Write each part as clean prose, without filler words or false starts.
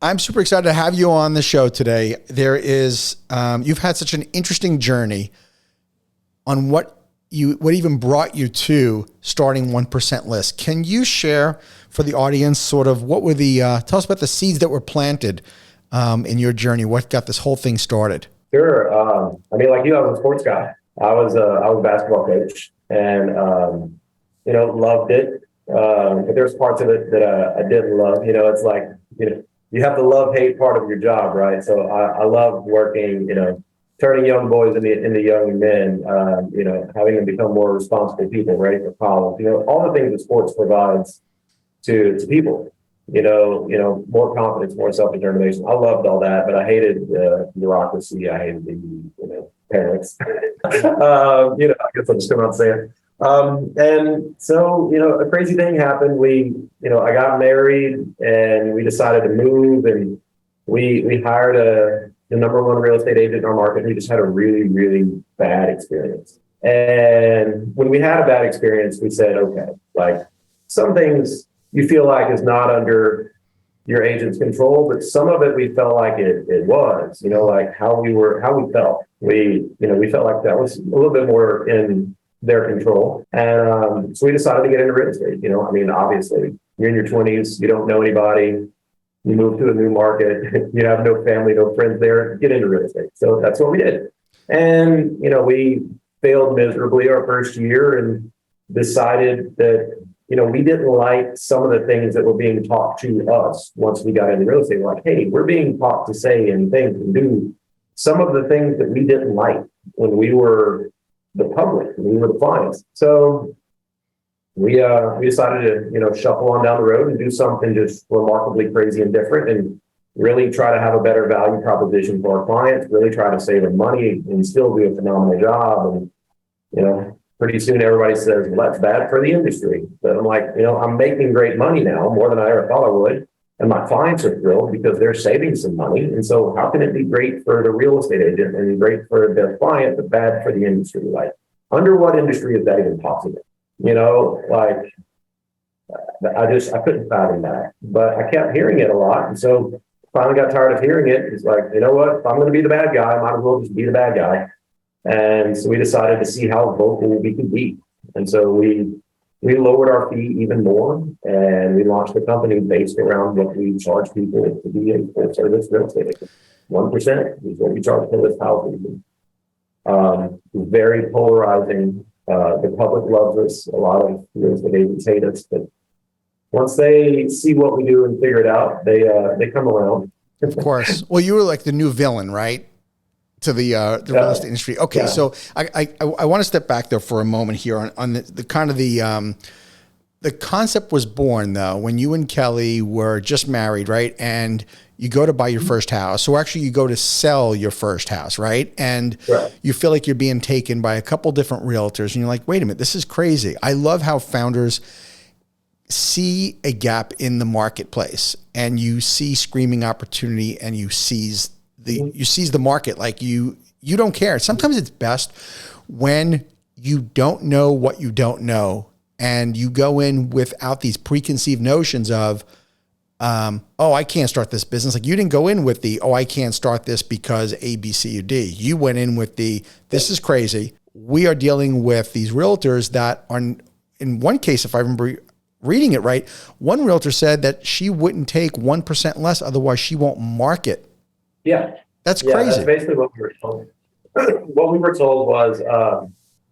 I'm super excited to have you on the show today. There is, you've had such an interesting journey on what even brought you to starting 1% List. Can you share for the audience sort of what were tell us about the seeds that were planted in your journey? What got this whole thing started? Sure. I mean, like you, I was a sports guy. I was a basketball coach and, loved it. But there's parts of it that I didn't love. It's like, you have the love-hate part of your job, right? So I love working, turning young boys into young men, having them become more responsible people, ready for college. All the things that sports provides to people. More confidence, more self-determination. I loved all that, but I hated the bureaucracy. I hated the parents. I guess I'll just come out and say it. And so, a crazy thing happened. I got married and we decided to move, and we hired the number one real estate agent in our market. We just had a really, really bad experience. And when we had a bad experience, we said, okay, like some things you feel like is not under your agent's control, but some of it we felt like it was, like how we felt. We felt like that was a little bit more in their control. And so we decided to get into real estate. Obviously you're in your 20s, you don't know anybody, you move to a new market, you have no family, no friends there, get into real estate. So that's what we did. And, we failed miserably our first year and decided that, we didn't like some of the things that were being taught to us once we got into real estate. We're like, hey, we're being taught to say and think and do some of the things that we didn't like when we were the public, when we were the clients. So we decided to, shuffle on down the road and do something just remarkably crazy and different, and really try to have a better value proposition for our clients, really try to save them money and still do a phenomenal job. And, pretty soon everybody says, well, that's bad for the industry. But I'm like, I'm making great money now, more than I ever thought I would. And my clients are thrilled because they're saving some money. And so how can it be great for the real estate agent and great for their client, but bad for the industry? Like, under what industry is that even possible? I couldn't fathom that, but I kept hearing it a lot. And so finally got tired of hearing it. It's like, you know what, if I'm going to be the bad guy, I might as well just be the bad guy. And so we decided to see how vocal we could be. And so we lowered our fee even more, and we launched a company based around what we charge people to be a full service real estate agent. 1% is what we charge for this housing. Very polarizing. The public loves us. A lot of real estate agents hate us, but once they see what we do and figure it out, they come around. Of course. Well, you were like the new villain, right? To the real estate industry. Okay, yeah. So I want to step back there for a moment here on the kind of the concept was born though when you and Kelly were just married, right? And you go to buy your first house, or actually you go to sell your first house, right? And right. You feel like you're being taken by a couple different realtors, and you're like, wait a minute, this is crazy. I love how founders see a gap in the marketplace, and you see screaming opportunity, and you seize the market. Like you don't care. Sometimes it's best when you don't know what you don't know, and you go in without these preconceived notions of, I can't start this business. Like you didn't go in with I can't start this because A, B, C, or D. You went in with this is crazy. We are dealing with these realtors that are, in one case, if I remember reading it right, one realtor said that she wouldn't take 1% less, otherwise she won't market. Yeah. That's crazy. That's basically what we were told. What we were told was,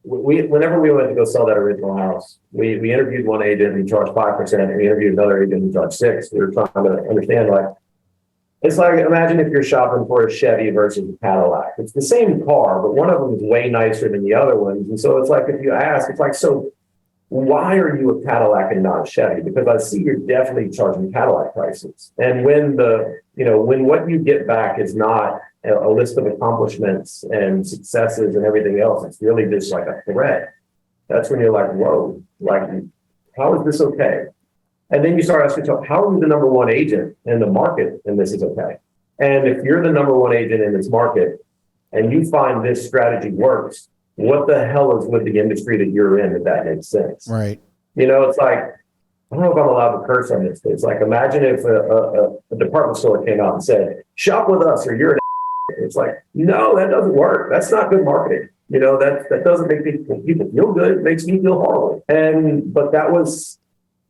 whenever we went to go sell that original house, we interviewed one agent who charged 5%, and we interviewed another agent who charged 6%. We were trying to understand, it's like, imagine if you're shopping for a Chevy versus a Cadillac. It's the same car, but one of them is way nicer than the other ones. And so it's like, if you ask, it's like, so why are you a Cadillac and not a Chevy? Because I see you're definitely charging Cadillac prices. And when when what you get back is not a list of accomplishments and successes and everything else, it's really just like a threat. That's when you're like, whoa, like, how is this okay? And then you start asking yourself, how are you the number one agent in the market and this is okay? And if you're the number one agent in this market and you find this strategy works, what the hell is with the industry that you're in, if that makes sense? Right. It's like, I don't know if I'm allowed to curse on this, but it's like, imagine if a department store came out and said, shop with us or you're an it's like, no, that doesn't work. That's not good marketing. That doesn't make people feel good. It makes me feel horrible. But that was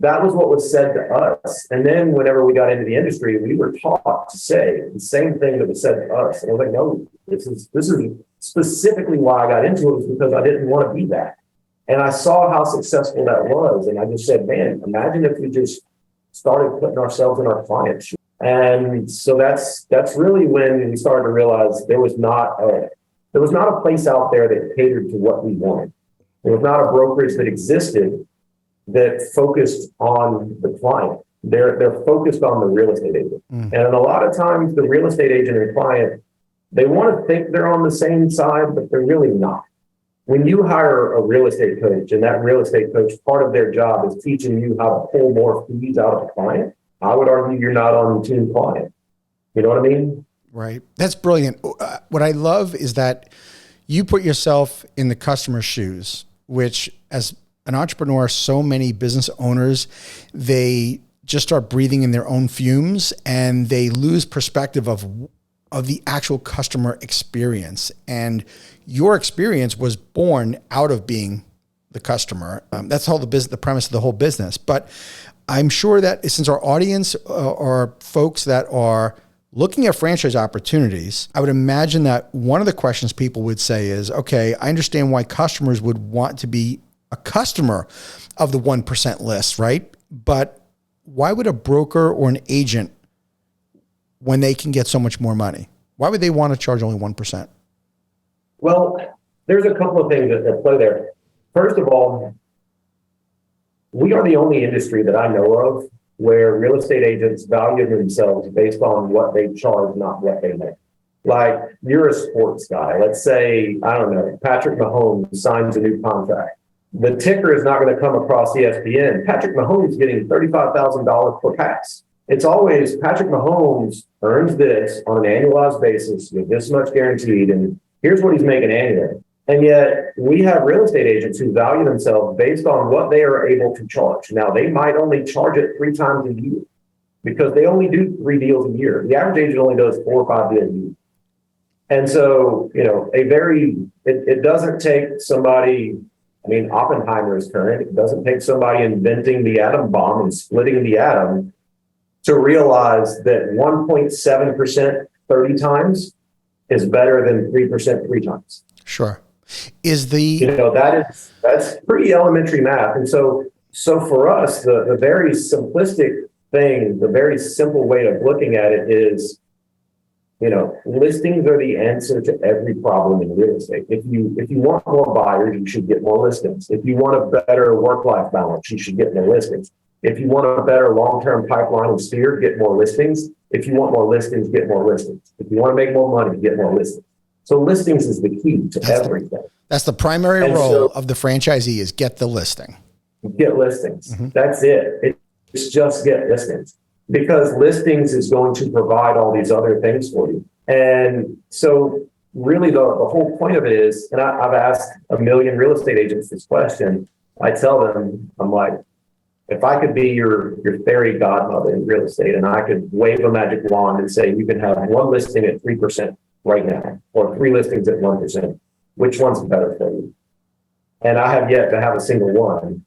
what was said to us. And then whenever we got into the industry, we were taught to say the same thing that was said to us. And I was like, no, this is specifically why I got into it, was because I didn't want to be that. And I saw how successful that was. And I just said, man, imagine if we just started putting ourselves in our clients' shoes. And so that's really when we started to realize there was not a place out there that catered to what we wanted. There was not a brokerage that existed that focused on the client. They're focused on the real estate agent. And a lot of times the real estate agent and client, they want to think they're on the same side, but they're really not. When you hire a real estate coach, and that real estate coach, part of their job is teaching you how to pull more fees out of a client, I would argue you're not on team client. You know what I mean? Right. That's brilliant. What I love is that you put yourself in the customer's shoes, which as an entrepreneur, so many business owners, they just start breathing in their own fumes and they lose perspective of the actual customer experience. And your experience was born out of being the customer. That's all the premise of the whole business. But I'm sure that since our audience are folks that are looking at franchise opportunities, I would imagine that one of the questions people would say is, okay, I understand why customers would want to be a customer of the 1% list, right? But why would a broker or an agent, when they can get so much more money, why would they want to charge only 1%? Well, there's a couple of things that play there. First of all, we are the only industry that I know of where real estate agents value themselves based on what they charge, not what they make. Like, you're a sports guy. Let's say, I don't know, Patrick Mahomes signs a new contract. The ticker is not going to come across ESPN. Patrick Mahomes getting $35,000 per pass. It's always Patrick Mahomes earns this on an annualized basis with this much guaranteed, and here's what he's making annually. And yet we have real estate agents who value themselves based on what they are able to charge. Now, they might only charge it 3 times a year because they only do 3 deals a year. The average agent only does 4 or 5 deals a year. And so, it doesn't take somebody, Oppenheimer is current. It doesn't take somebody inventing the atom bomb and splitting the atom to realize that 1.7% 30 times is better than 3% 3 times. Sure. That's pretty elementary math. And so for us, the very simplistic thing, the very simple way of looking at it is, listings are the answer to every problem in real estate. If you want more buyers, you should get more listings. If you want a better work-life balance, you should get more listings. If you want a better long-term pipeline and steer, get more listings. If you want more listings, get more listings. If you want to make more money, get more listings. So listings is the key to everything. That's the primary role of the franchisee, is get the listing. Get listings. Mm-hmm. That's it. It's just get listings, because listings is going to provide all these other things for you. And so really the whole point of it is, and I've asked a million real estate agents this question. I tell them, I'm like, if I could be your fairy godmother in real estate and I could wave a magic wand and say, you can have 1 listing at 3% right now, or 3 listings at 1%, which one's better for you? And I have yet to have a single one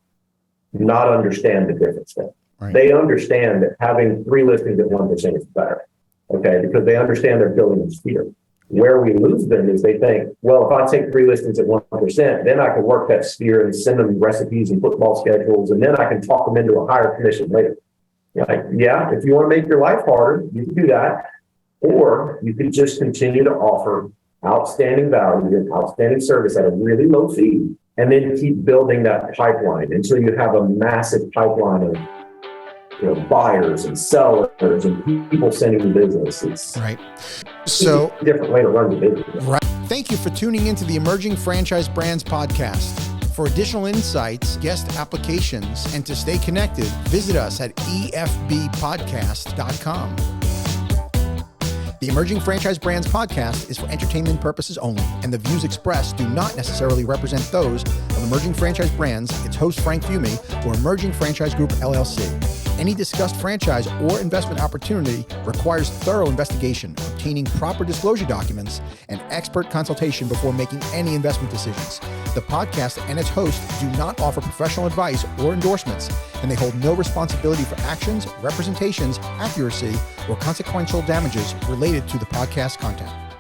not understand the difference there. Right. They understand that having 3 listings at 1% is better, okay? Because they understand they're building in sphere. Where we lose them is they think, well, if I take 3 listings at 1%, then I can work that sphere and send them recipes and football schedules, and then I can talk them into a higher commission later. Like, yeah, if you want to make your life harder, you can do that. Or you could just continue to offer outstanding value and outstanding service at a really low fee, and then keep building that pipeline until you have a massive pipeline of buyers and sellers and people sending business. It's right. So a different way to run the business. Right. Thank you for tuning into the Emerging Franchise Brands podcast. For additional insights, guest applications, and to stay connected, visit us at efbpodcast.com. The Emerging Franchise Brands podcast is for entertainment purposes only, and the views expressed do not necessarily represent those of Emerging Franchise Brands, its host Frank Fiume, or Emerging Franchise Group LLC. Any discussed franchise or investment opportunity requires thorough investigation, obtaining proper disclosure documents, and expert consultation before making any investment decisions. The podcast and its hosts do not offer professional advice or endorsements, and they hold no responsibility for actions, representations, accuracy, or consequential damages related to the podcast content.